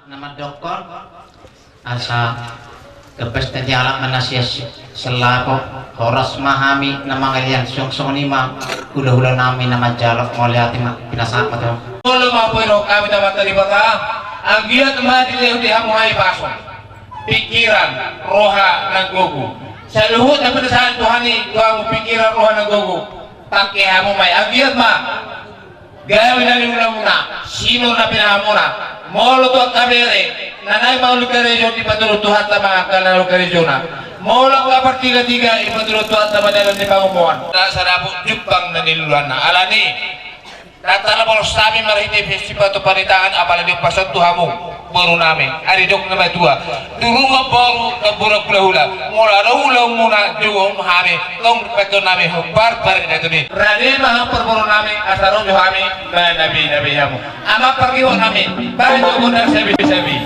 nama dokter asa kepes tadi alam manasias selapo horas mahami nama kalian song nima hula nami nama jalok moliati pinasak mata kalau mau piro kami dapat terlibat agiat mati di hamuhai pasong pikiran roha nagogo saluhut dapat desahan Tuhani kamu pikiran roha nagogo pakai hamumai agiat mah gaya winali muna sino na pinahamuna molo to kabere nanay maulu karejo di patulot tuhat na mga kanalo karejo na molo ka partiga-tiga ipatulot tuhat na madalang di pangumuan nasa napo jupang na niluluan na alani natalabol sa amin marahiti festival to panitaan apalagi pasang tuhamu baru namin aridok na dua durunga baru na burag hula mula hula muna juong mahami tong peto namin hubar na ito ni radin mahang perburu namin asarong juhami na nabi hamu ama pergiwa namin bahan jugo na sabi-sabi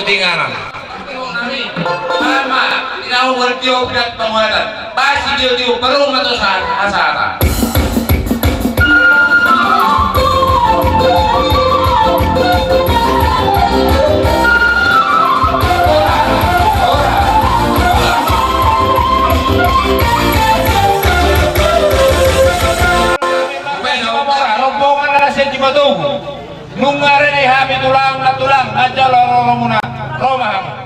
Tinggalan. Mama, inaw bertiup dan penguatan. Pasti dia perlu matusan asara. Rombongan alasan di Batugu. Nungare ni hami tulang na tulang aja lorong muna Roma.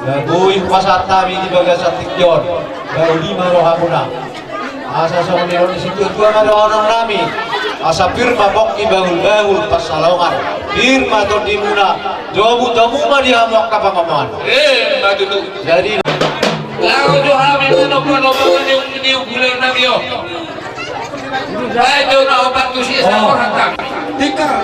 Naguhin pasat namin di baga sa tikyon. Gauli maroha muna. Asa sa kanilon ni Sintiyon tua marohonong namin. Asa firma bok ibangul-bangul pasalongan. Firma to di muna. Jobu tamuma di hamok kapamaman. Matutu. Jadi Lalu jo kami menopo-nopo ni bulan na yo. Ay, jo na opat tu siya sa orang tak. tikar.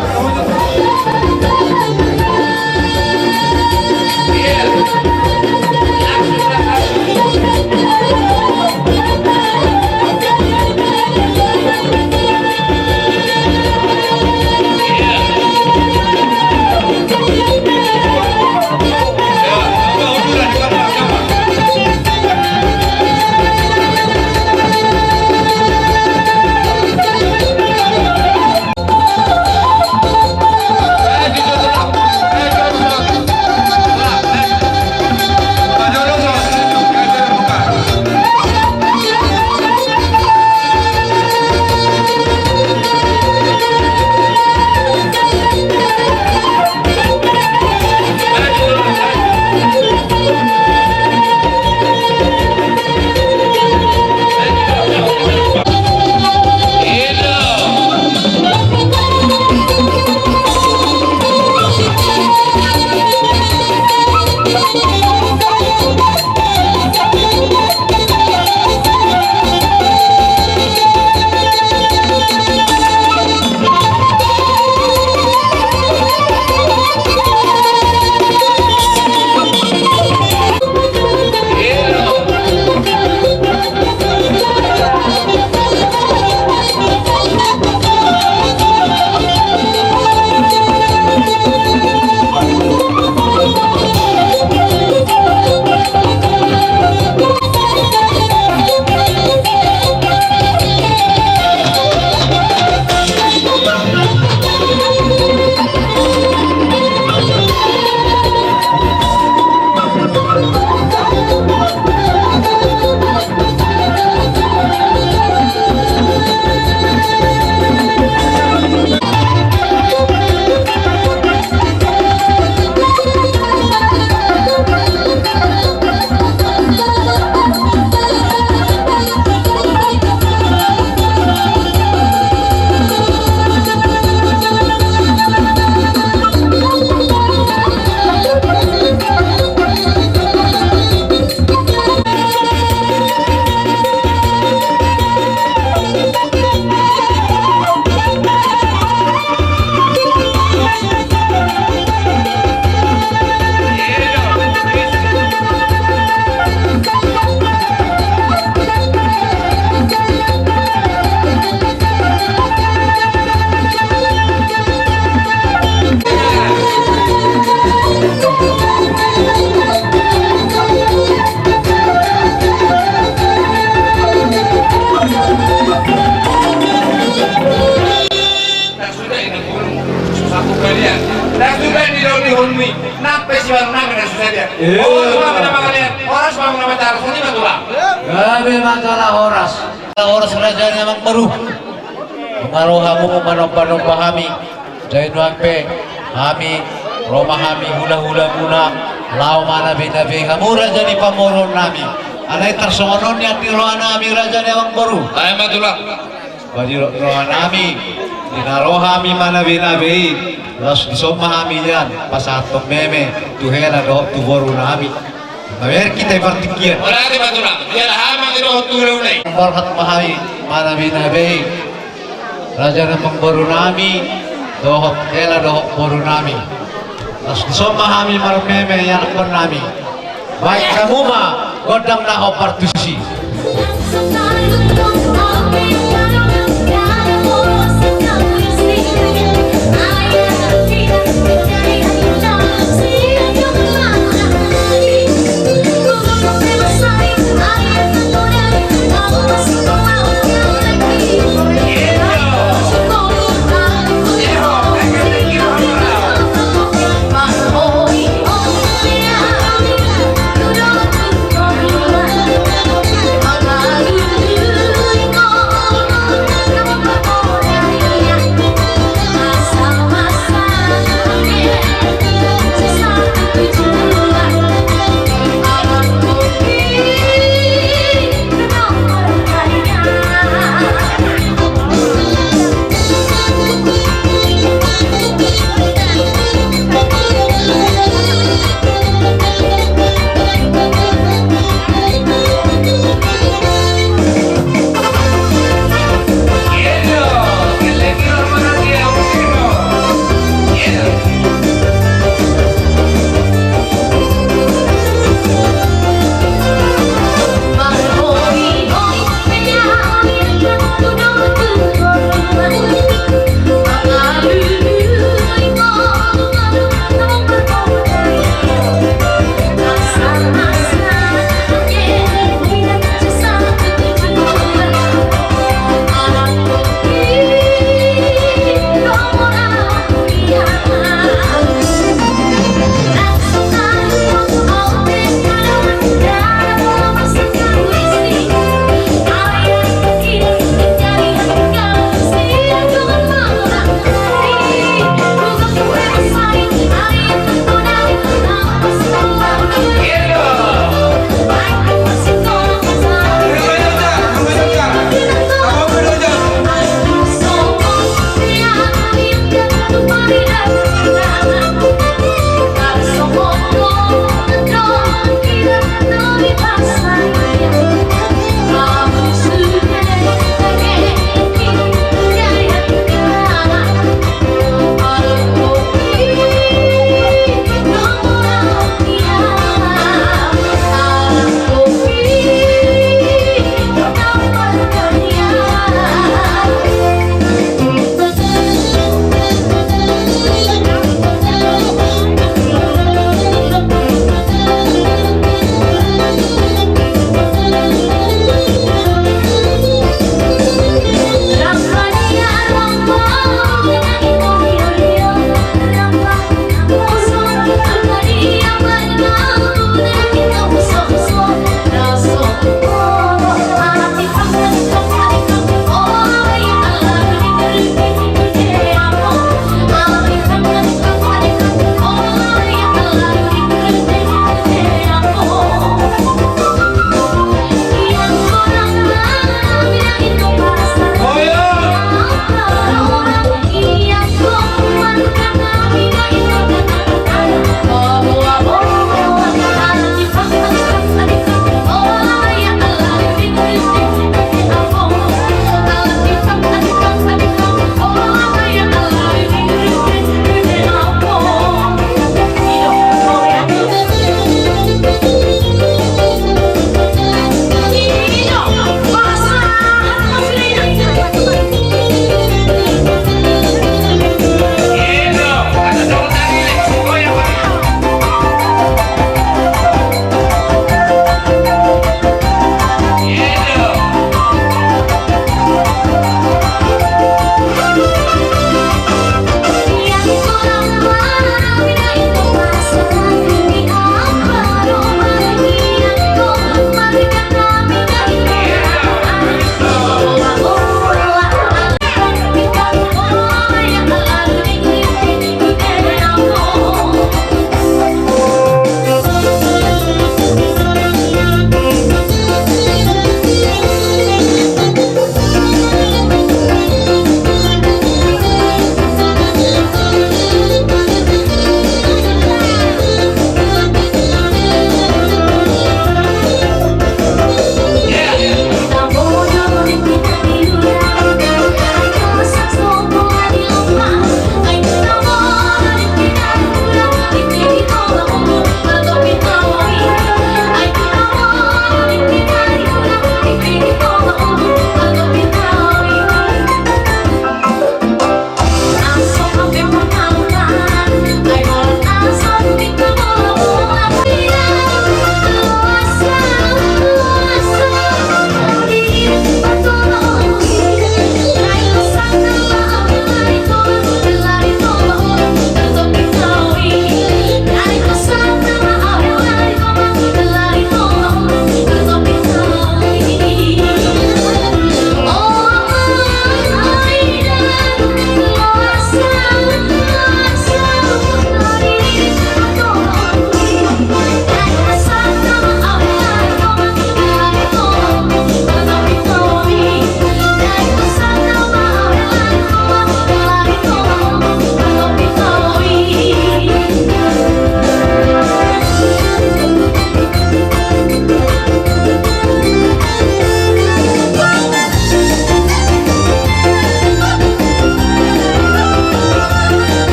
Gabi masalah horas. Horas raja memang baru. Mengaruhamu manong pahami. Jain wangpe hami Roma hami hula-hula muna lau mana binabi kamu raja di pamoron nami. Alai tersonon yang di rohan nami raja memang baru. Ay, matulah. Bagi rohan nami dinarohami mana binabi. Los disomahami yan pasatong meme tuhela do tu baru nami. Mawer kita berpikir. Wala di matulah. Yan hamang ito tulong na. Barkat mahami mana binabi. Raja ng baru nami dohok kela dohok baru nami. Terus disomahami marmeme yang pun nami. Baik kamu mah godang na opartusi. Oh,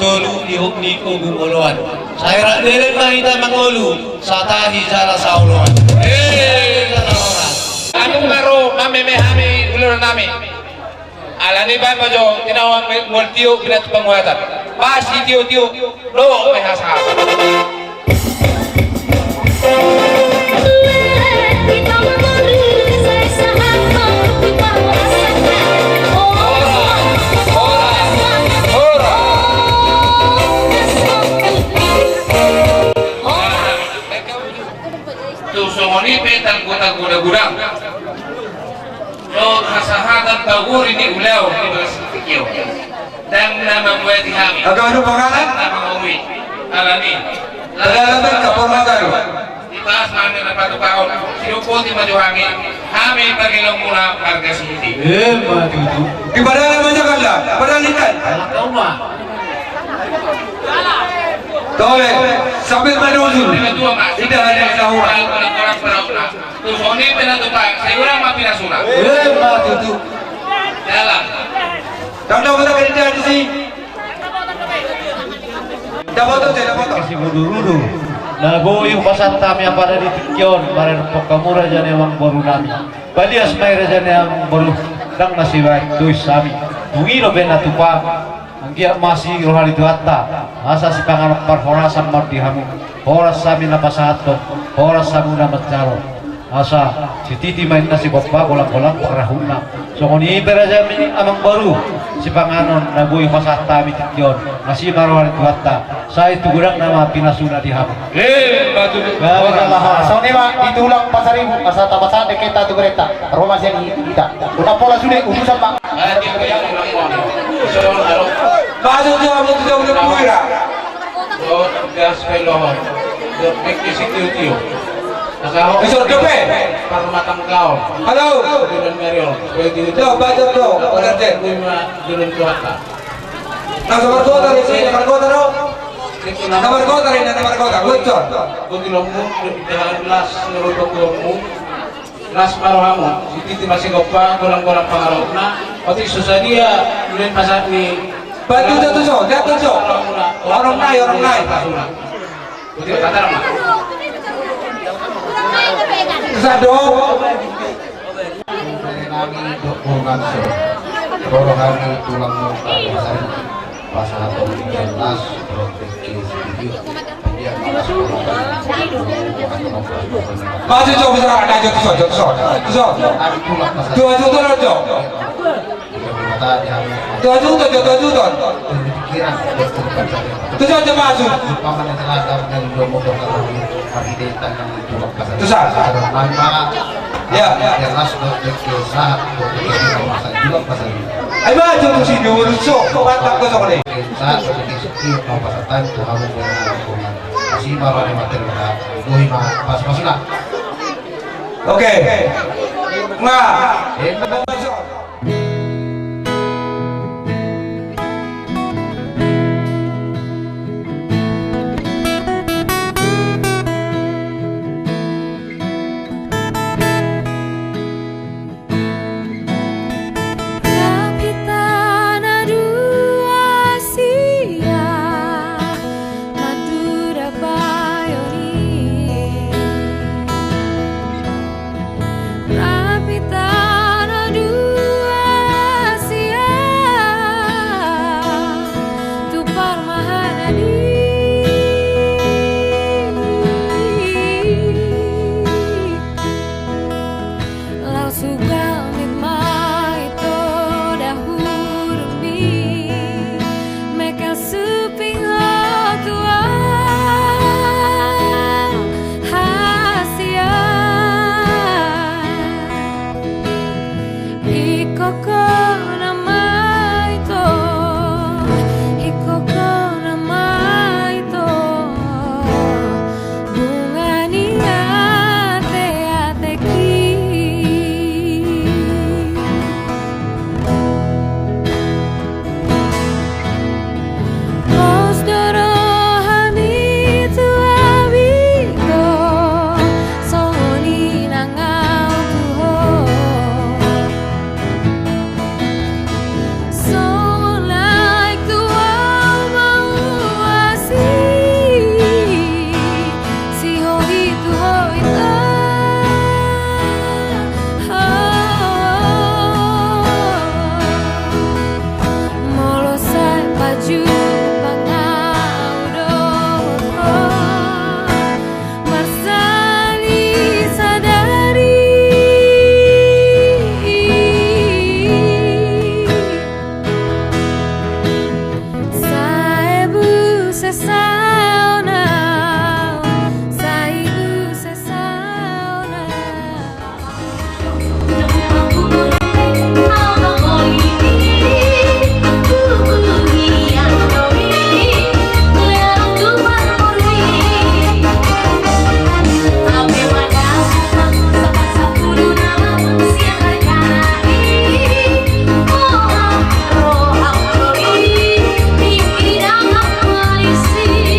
tolu ni ugum uluan. Saya rak delen manita mangulu satahi jara sauluan. Anong maro mamemehami ulur nami. Alani ba mo jo tinawang multiyo binat panguatan. Pas tiyo lo may hasa. Tusungoni petang kota gudang. Lo kasahadan tawuri ni ulaw di Basikyo. Dan nama buat kami. Agak ada pangalan? Nama Uwi. Alani. Lalaban ka po mga garo. Itaas namin na patupaon. Sinuputi majuhangi. Kami pagilong muna karga sihiti. Matutu. Di badan naman niya kala. Padalitan. Kau mah. Tole. Sambil manunod. Pinatuwa mas. Tidak ada yang sahura. Orang perauna. Tusoni pinatupa. Sigura mapinasuna. Matutu. Dalam. Tanda mo na kanina di si. Dapoto. Kasi mudu-mudu. Nagoy pasat kami yang pada di Tikyon, kemarin Pokamura jane yang baru nami. Balias may raja yang baru dang nasiway tuis sami. Tungiro ben natupa. Anggia masih rohani tuatta. Asa si pangarap parhorasan mardihamu. Horas sami na pasato. Horas samu na matjaro. Asa si titi main na si bapa bolang-bolang parahuna. So kuni beraja mini amang baru si panganon nagoy pasat kami Tikyon. Masih marohani tuatta. Saya itu gurang nama pinasuna di hamu. Matutu. So nima itulang pasaribu asa tabasa de kita tu kereta rumah siang kita udah pola sudah urusan pak Hati ko yang ulang mo. So, aro. Baso niya mo ito ng puwira. So, gas kay lohon. So, nagkisitiyo-tiyo. Nakaho. Isor kape. Para matangkaw. Hello. Dulan Mariol. Pwede dito. Ito, baso ito. Order. Dulan Tuwata. Nasa Marcota rin siya. Marcota no? Dito Na na. Marcota rin na Marcota. Good job. Kung ilong mo, pinagdahan las, narutong mo. Las marohamo. Si Titi masigop pa, kulang-kulang pangaraw na. Pati susadia, dulan pasat ni. Bantu dito so. Dito so. Orang nai. Pati tatarang na. Sado. kami dukungan so kalau kami tulang pasar pasar atau jelas proteksi video dia Maju jauh besar ada jatuh so. kami tulang pasar Dua juta aja. Dua juta. pikiran Itu saja maju. paman yang selatan dan domo dokter pendidikan yang tulang pasar Itu sah. maka Ya. jelas proteksi saat proteksi pasar tulang pasar Ay maju tuh si dulu so. Kau kata ko sa kali. saat proteksi skill mau pasatan tuh kamu punya hukuman masih bawa di materi mereka boy pas masuk Oke. Nga. Kapitana dua sia Madura Bayoni Kapitana dua sesaona, saibu sesaona. See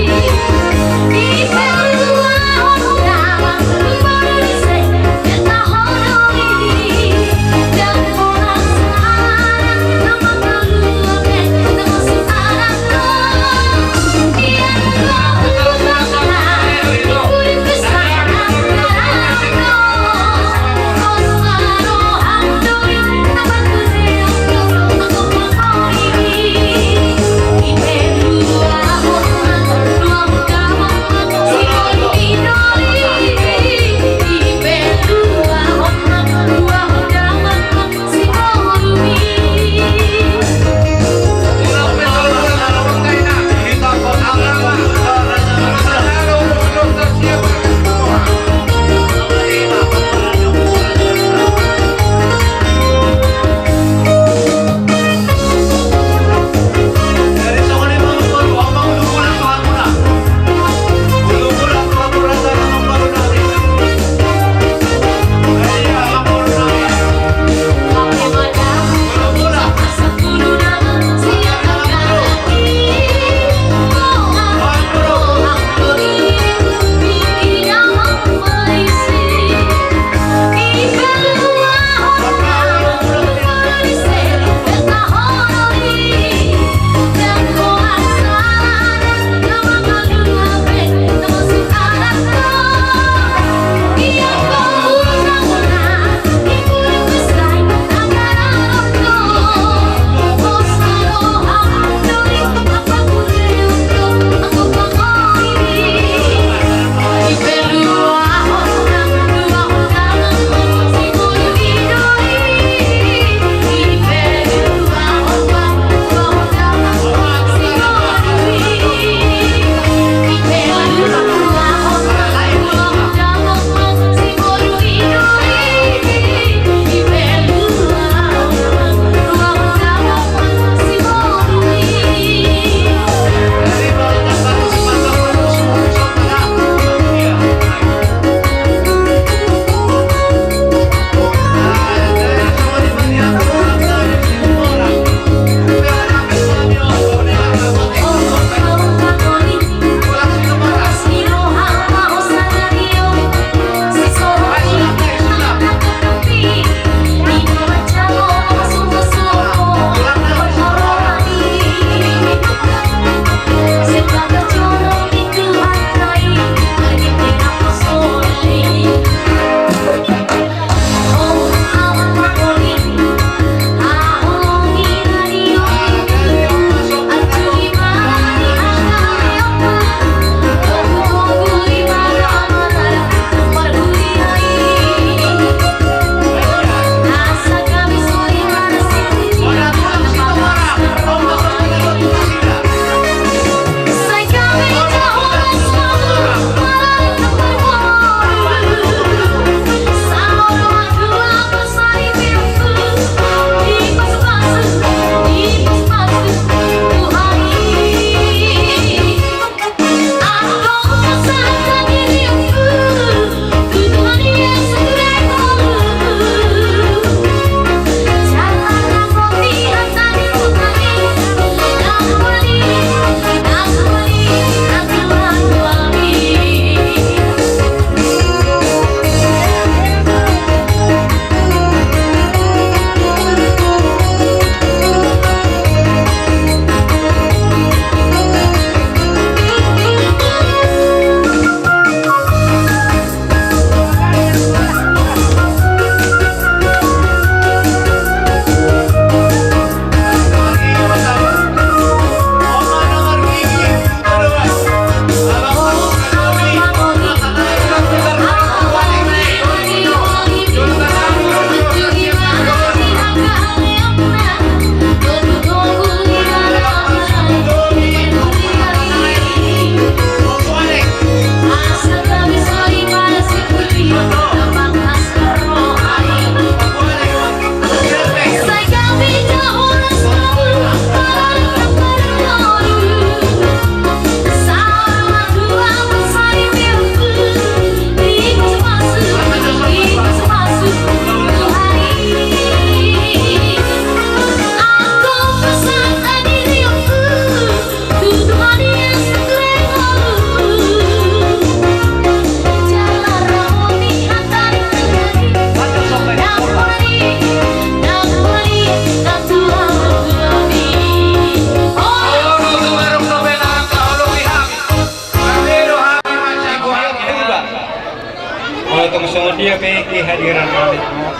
Dia ke kehadiran kami semua.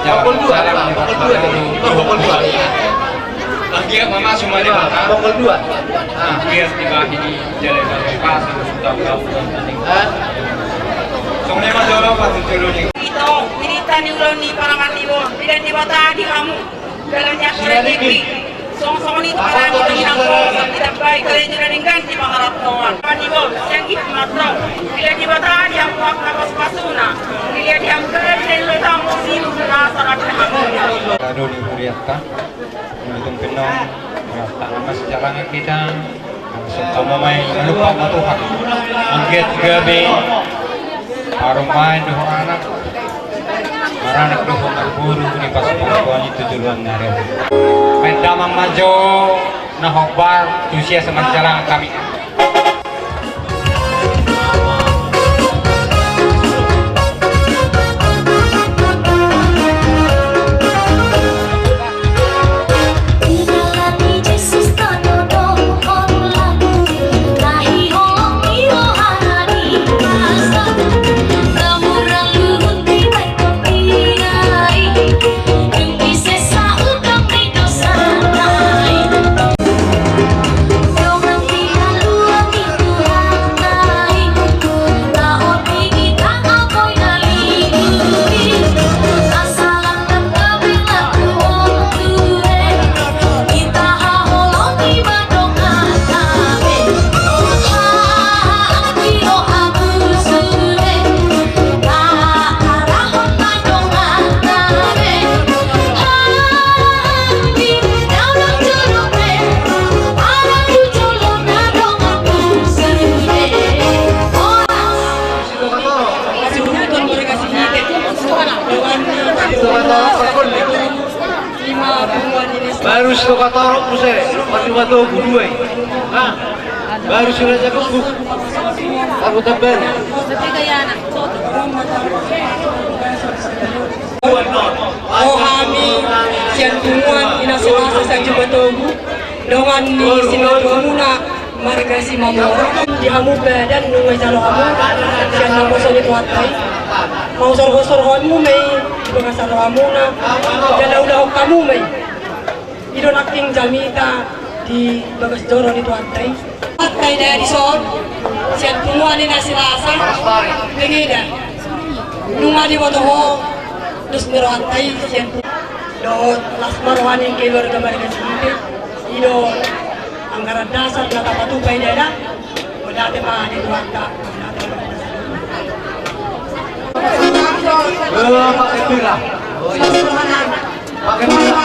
Pukul 2, Salam Pak. di Pukul 2 Bapak. tadi. Pukul 2. Dia mama semua di Bapak. Pukul 2. Dia tiba ini jalan dari pasar tahu-tahu. Soalnya mah jauh pas turun ni. Ito, minita ni ulo ni Paraman Timur. Tidak dibata di kamu. Dalam jakure negeri. Song-song ni para ni tanggung jawab tidak baik kalian jadi ganti mengharap kawan. Paraman Timur, yang kita matang. Bila dibata di aku kapas pasuna. Bila di aku kalian jadi lotang musim penasaran kamu. Kado di Kuriata. Untuk kenong tak nama sejarahnya kita. Sama main lupa Tuhan. Angkat 3B. Arung main doh anak. Anak doh berburu di pas pengetahuan itu duluan nari. Main damang maju, nah hokbar, tusia semancalang kami. Baru suka torok muse, pasti waktu gue. Hah? Baru sudah jago buk. Aku tebar. Oh kami sian tumuan ina selasa sa jubatogu dongan ni sinodromu na marga si mamora di hamu badan nungay jalo hamu sian na mo solit watay mau sorgo-sorgoan mo may ibang sa hamu na dalaw-law kamu may idon acting jamita di bagas joro ni watay watay na di son sian tumuan ina selasa ngida nunga di botoho terus merantai sian do lasmar wani keluarga mereka sendiri ido anggaran dasar kata batu pai daerah udah tema di Tuanta Pakai pira. Pakai pira.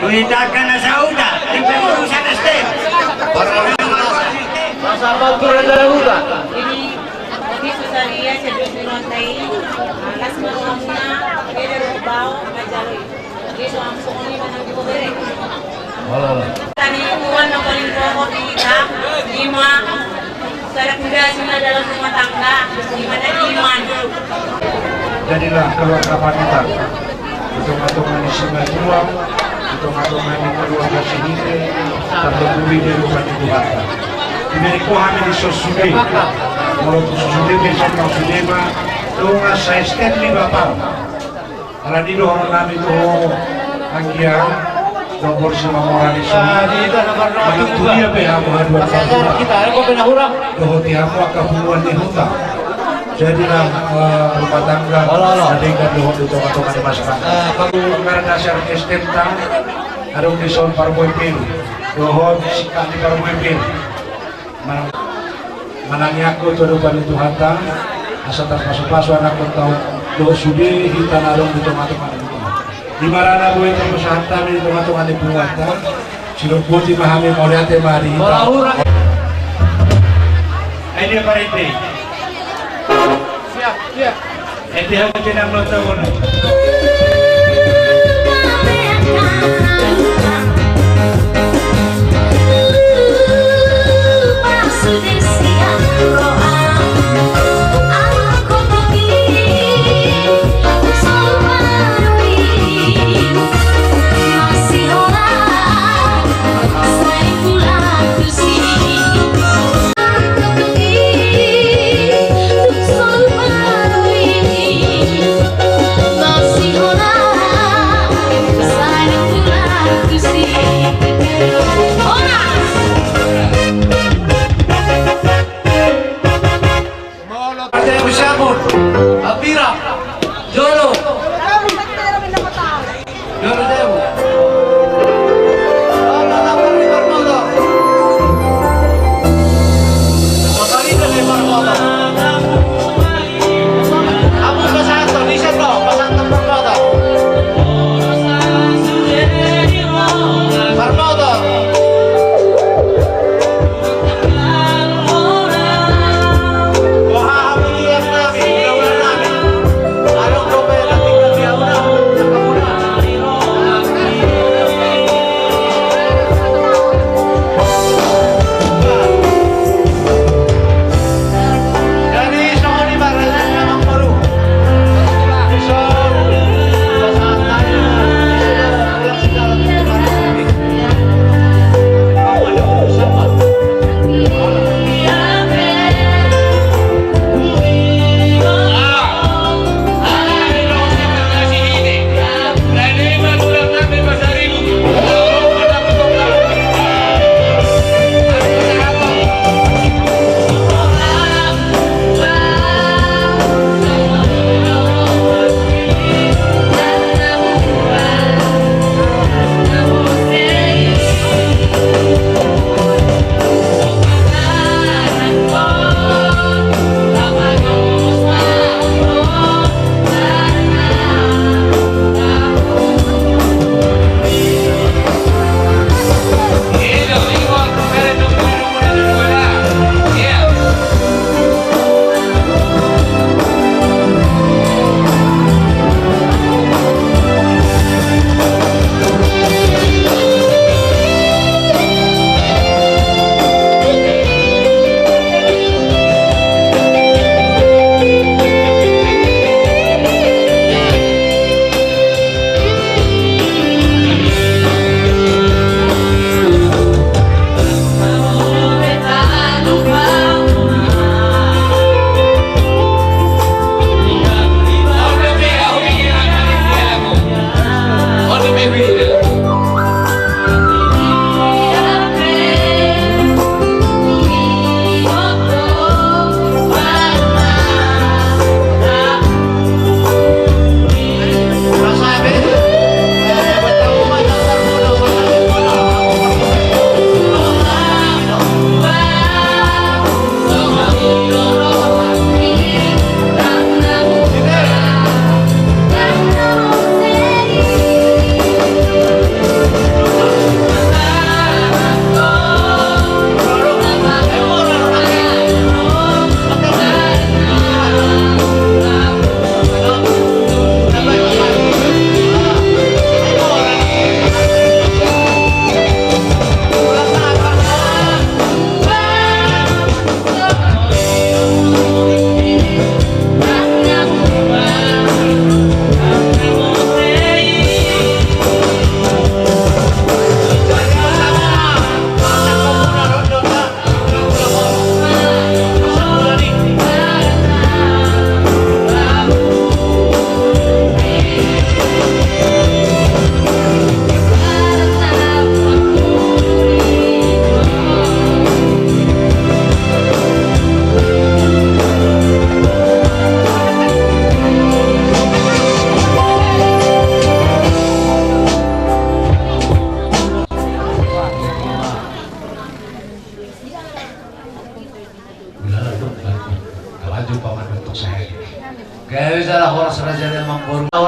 Tuitakan na sa una, libre urusan na STEM. Sahabat kurang huta. Ini susaria sedus nirontai las marona keder bau majalo jadi soam songoni manang di bogere tani tuan yang paling pokok di kita lima saya kuda semua dalam rumah tangga di mana iman Jadilah keluarga wanita hitung-hitungan di sungai Tuang, hitung-hitungan di keluarga sehingga terlebih dari rumah Tuhan. Diberi kami di sosudai, walaupun sosudai besok kau sudema, tunga saya stand di bapak. Kalau di doang kami tu angkia, nomor sama orang di sini. Malam tu dia behamu haduan Kita ada kok pernah hurang. dohotihamu akabuan di hutan. Jadilah rumah tangga ada yang dohot itu atau ada masyarakat. Kalau anggaran dasar STM arong dison Parboy Pil, dohon sikat di Parboy Pil. Manangnya aku tuh depan itu hata, asal terpasu-pasu anak ko tahu lo sudi hitan arong di tengah-tengah itu. Di mana boy terus hata di tengah-tengah di puwata, silong putih mahami mau lihat mari. Ini apa ini? Siap. Ini yang kita mau tahu nih. Abira, Jolo, Jolo Devo. Barmoto.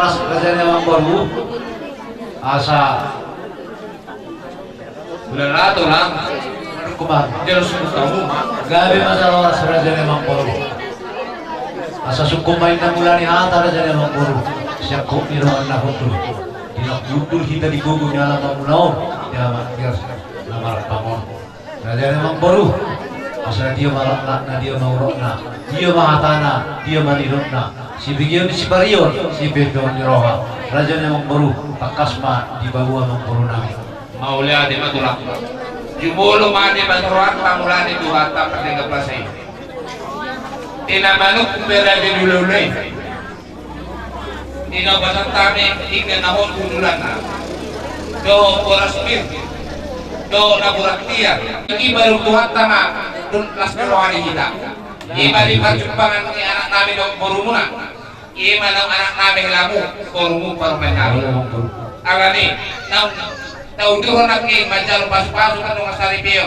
oras kerjanya Mang Baru asa Bulan rato lang. kumaha Jelas kamu mah. gabi masalah oras kerjanya Mang Baru asa suku main na mula ni hata kerjanya Mang Baru siya ko niroan na hutul dinakudul kita di gugu nyala mamunaw ya makir na marapangon kerjanya Mang Baru asa dia malakna na dia maurokna dia mahatana dia manirokna si bigyan si Parion si Beton ni Roha raja ni Mang Baru takasma di bawah Mang Baru nami Maulia di matulak. Jumolo mani matulak pamulani duhata pertinggal pasay. Tinamanok kumpera di dululay. Tinabatan tami ikan nahon kumulan na. Do oras pin. Do naburaktiya. Ibaru duhata na dun las keluari kita. Ima di perjumpangan ni anak namin do borumuna. Ima ng anak namin lamu borumu parumen kami. Agani Taudurun lagi majal pas-pasu kan nung asaripio.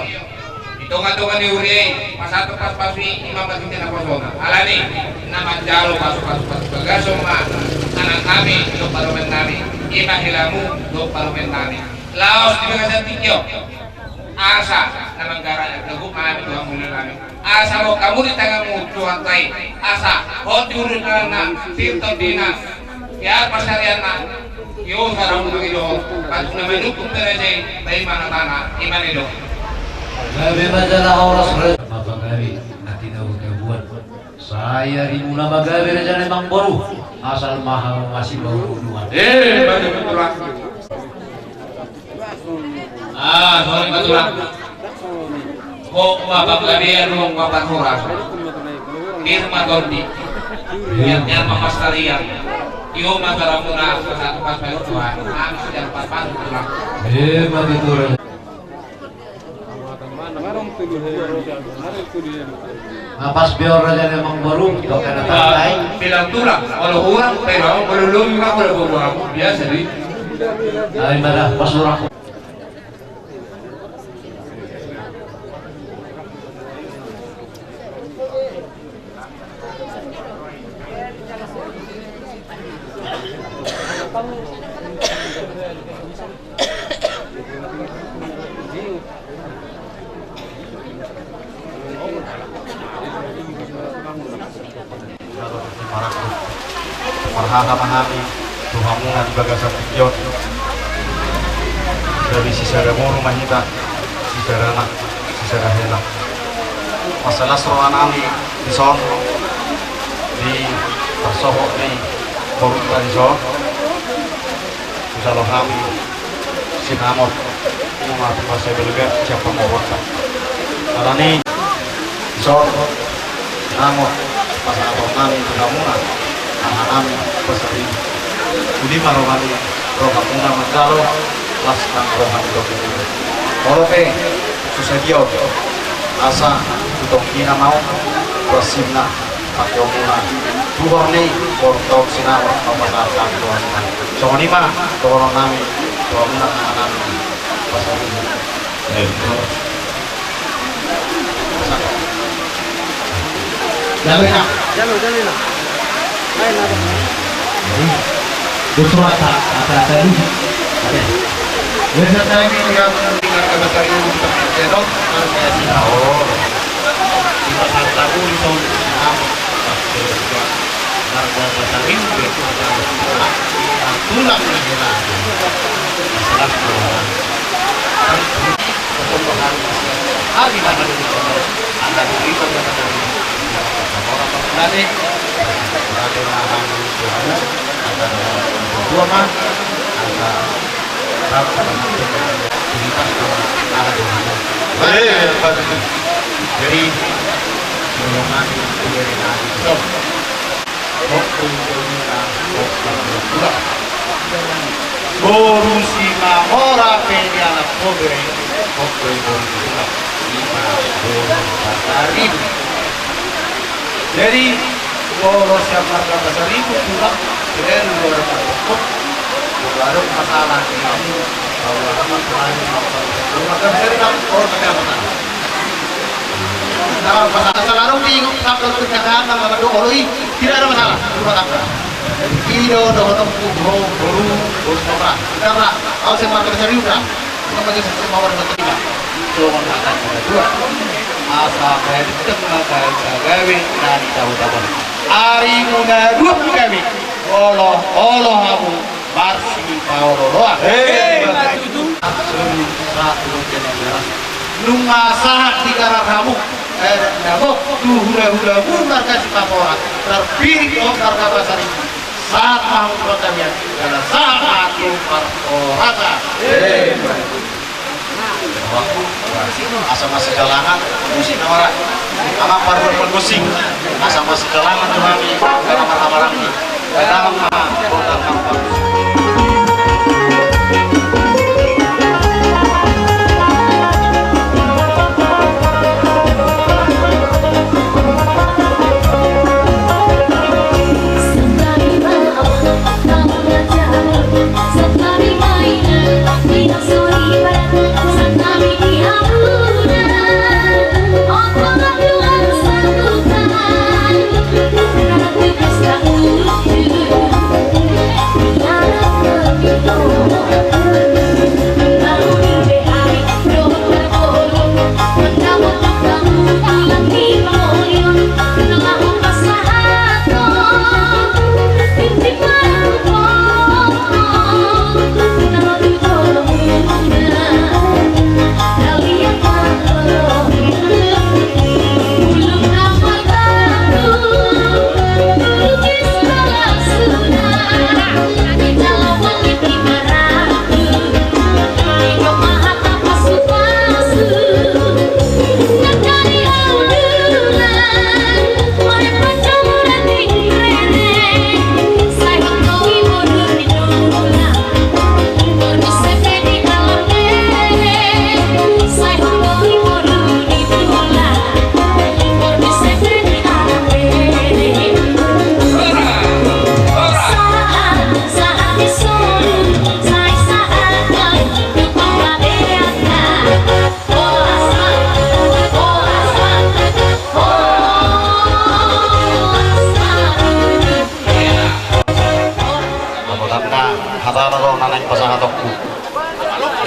Hitungan-tungan di uri masato pas-pasu imam bagitin ako songa. Alani na majalo pasu-pasu bagasong anak kami do parumen kami. Ima hilamu do parumen kami. Laos di bagasan tikyo. Asa na manggara lagu kami doang mula kami. Asa mo kamu di tanganmu Tuhan tay. Asa hot diurut na tirto dina. Ya pasarian na. Yo sarang dulu itu, pas nama itu pun terjadi dari mana tanah iman itu. gabi masalah oras mapagabi nanti daw gabuan saya rimuna magabi raja ni Mang Baru asal mahal masih baru duluan Bagi betulan. Sorry betulan. Kok bapak kalian ruang bapak horas. Irma Gordi. Yang mama sekalian. Yo magaramuna sa satu pas bayu Tuhan. Kami sudah pas betulan. begitu raja pas biar raja ni Mang Baru kau kena tantai Bilang tulang, kalau orang pero melulung juga kalau bawa biasa di. dari mana pas urang Marhaha mahami tuhamungan bagasan tiyon dari sisara muru mahita sisara nak sisara hela masalah seruan ami di son di persohok ni korutan di son susah kami sinamot mengatur pasai belega siapa mau waktu karena ni di son sinamot pasal kami tuhamungan anak-anak pesari uli maromani rohamuna magalo laskan rohani dokter morope susadio asa utong kina mau prasimna pakyomuna tuhorni portok sinawa papasakan tuhorna sonima tuhorna nami tuhorna anak-anak pesari Jalur. Surat kata tadi. Oke. Biasa ini yang tinggal ke besar itu untuk tersedot harus kasih tahu. Di pasar tahu di tahun harga besar ini itu tulang negara. Masalah keluaran. Pertumbuhan hari mana dulu ada berita tentang orang berani. Ada lahan dua mah jadi golongan borusi mamora pediana pobre pobre borusi lima ribu jadi boros yang harga besar itu pulang keren luar biasa baru masalah ini bahwa aman terakhir rumah besar itu orang pakai apa nah masalah larung di sampai ke Jakarta sama Bandung tidak ada masalah rumah tangga Ido dohotong kubro guru bos nomra. Karena kalau saya makan serius dah, namanya sesuatu mawar bertiga. Cuma kata dua. Asa kaya ditengah kaya gawe nani tahu-tahu. Ari muna dua gawe. Allah kamu marsi Paulo doa. Satu jenis nunga sahat di karang kamu. Nabok tu hula-hula bukan kasih kapora. Terpilih okar kabasari. Saat mau pertanian karena saat itu perorasa. Asal masih jalangan musik nawara amak parur pergusing asal masih jalangan kami karena marah-marah ini dalam kota kampung.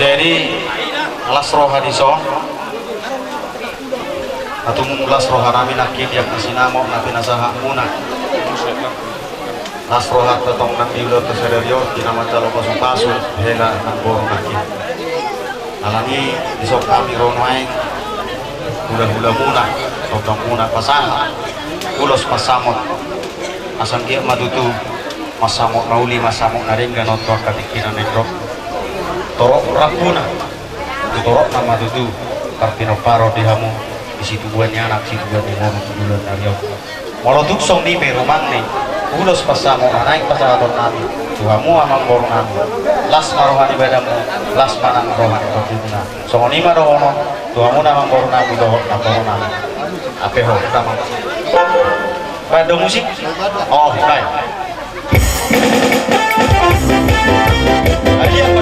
Jadi las rohaniso atau las rohanami nakit yang nasinamo natin nasaha muna las rohat tetong nang diulo tersederio dinamata lo pasu hela nang borong nakit alani disok kami ronwain hula-hula muna otong muna pasaha ulos pasamot asang kia madutu masamot mauli masamot naringga notwa katikinan nekro torok rapuna torok nama tutu kartino paro dihamu di situ buahnya anak situ buahnya ngomong bulan nariok malah tuksong di merumang nih ulos pasamo naik pasaton nami tuhamu amang borongan las marohani badamu las manang rohani tokuna songonima rohono tuhamu namang borongan dohok na borongan apeho tamang pada musik oh baik Hadiah apa?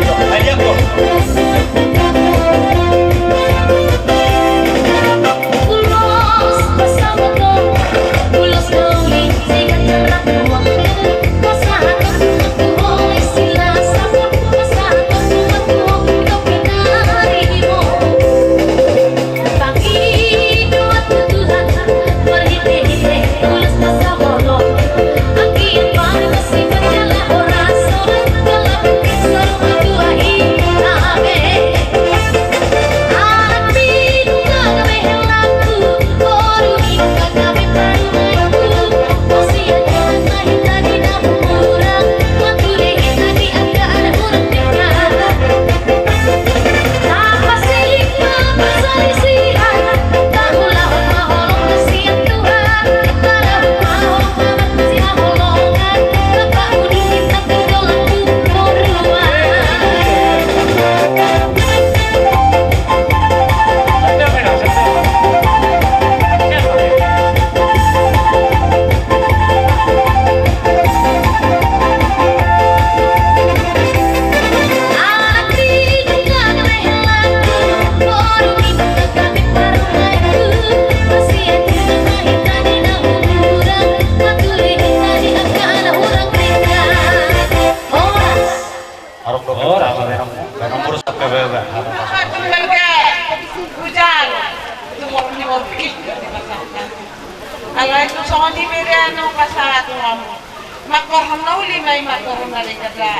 Orang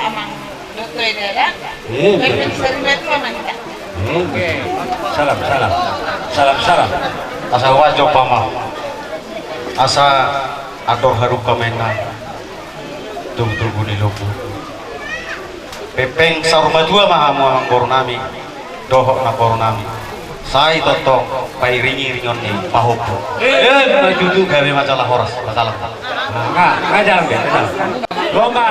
amang dokter daerah. Eh, Baik sering itu aman kita. Oke. Salam. Asa wajo pama. Asa ador harum pamena. Tung guni lobu. Pepeng saruma dua mahamu amang koronami. Dohok na koronami. Sai toto pai ringi-ringon ni pahopo. Majudu gawe masalah horas, masalah. Enggak jalan ya, jalan. Lomba.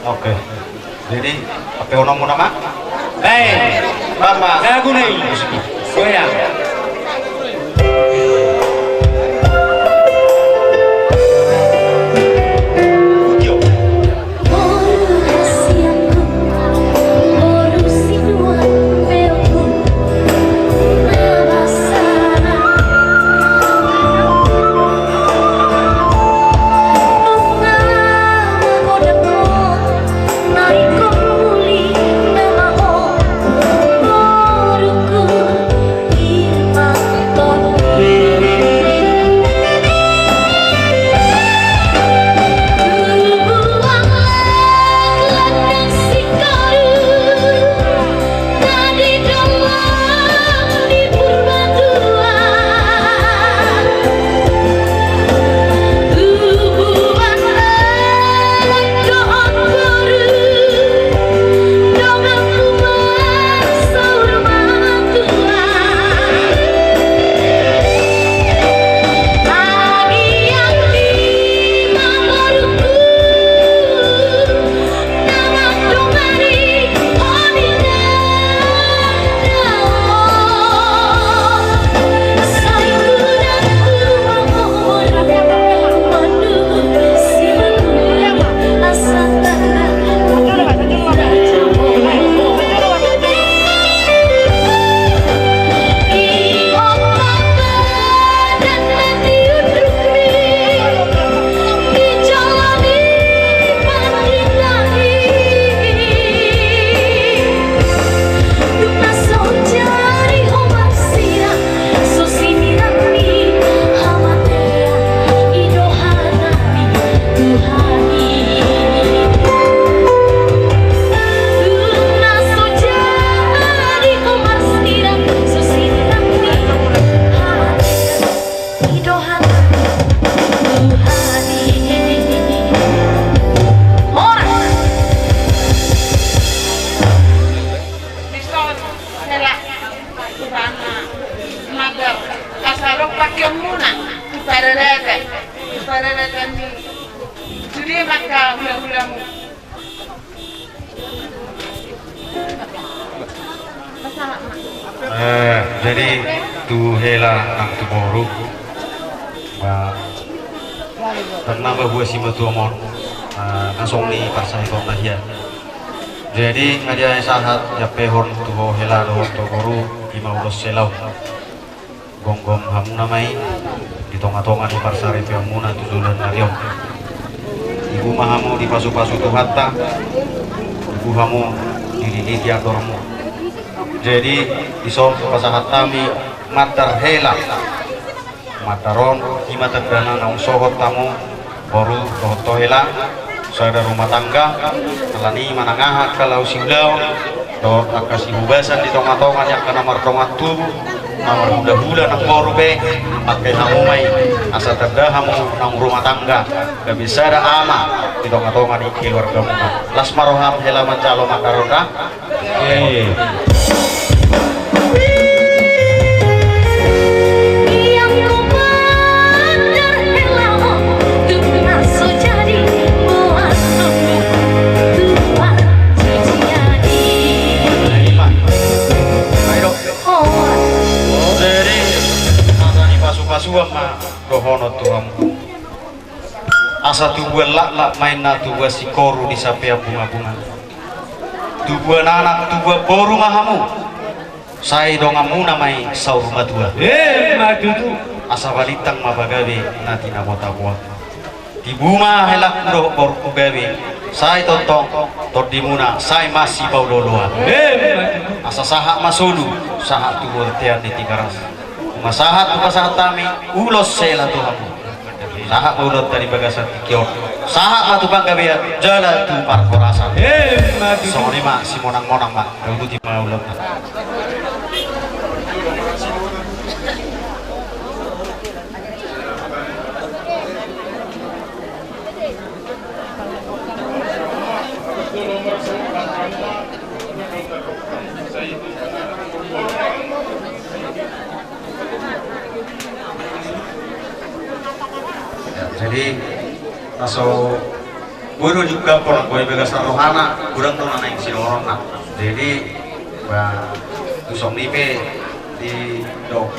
Oke. Jadi apa yang mau nama? Baik. Mama. Saya gunai. Goyang. Jadi tu hela nang tu boru, dan nambah buah si betul mon, langsung ni pasal ikut nahian. Jadi ngajar sahat ya pehon tu hela do tu boru 15 selau, gom hamu namai di tonga-tonga di pasar itu muna tu dulan nariom. Ibu mahamu di pasu-pasu tu hatta, ibu hamu di atormu. Jadi isom pasahat kami matar hela mataron ima terdana naung sohot tamu baru tohoto hela sada rumah tangga kalani manangaha kalau siulau do akasi hubasan di tonga-tonga yang kana martongat tubuh namar hula-hula nang baru be pakai hamu mai asa terda hamu nang rumah tangga gak bisa ada ama di tonga-tonga di keluarga mu lasmaroham hela mancalo makaronda suam ma dohono tuam asa tubuh lak main na tubuh si koru di sapea bunga-bunga tubuh anak tubuh boru mahamu saya dongamu namai saur madua madudu asa balitang mabagabe nanti namota buat di buma helak do boru gawe saya tontong tordimuna saya masih bau loloa asa sahak masulu sahak tubuh tian di tikaras masahat masahat tami ulos sela Tuhan sahak ulot dari bagasan kiot sahak matu bangga biar jala tu parkorasan sore mak si monang mak dulu di ulot jadi masuk guru juga pernah gue begasan rohana kurang tuh nana yang si orang jadi bah tusong nipe di dok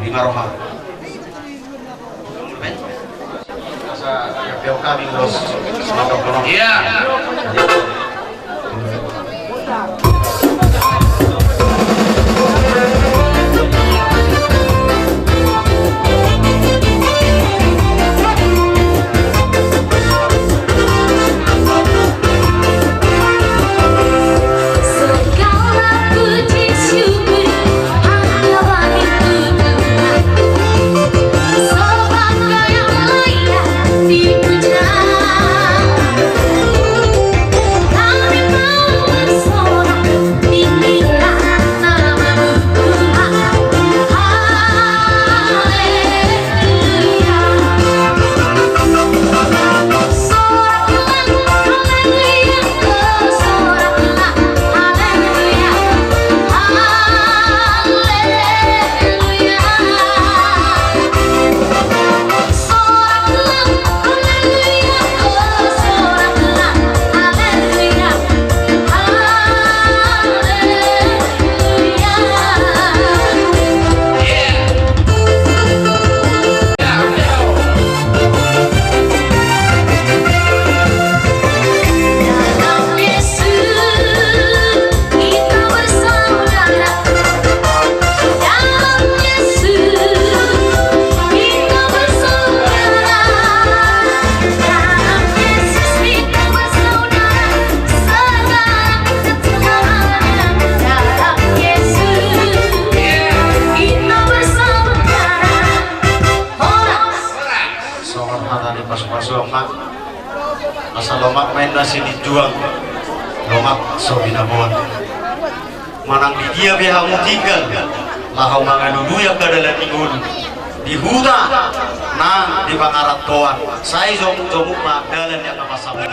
lima roha masa yang kami ngurus semandok kono Iya. asal lomak main nasi dijuang lomak sobinamuan manang di dia bihamu tinggal lahau manganu duya kadalan ingun di huta nang di pangarat toan saya jomu mak dalan yang apa sama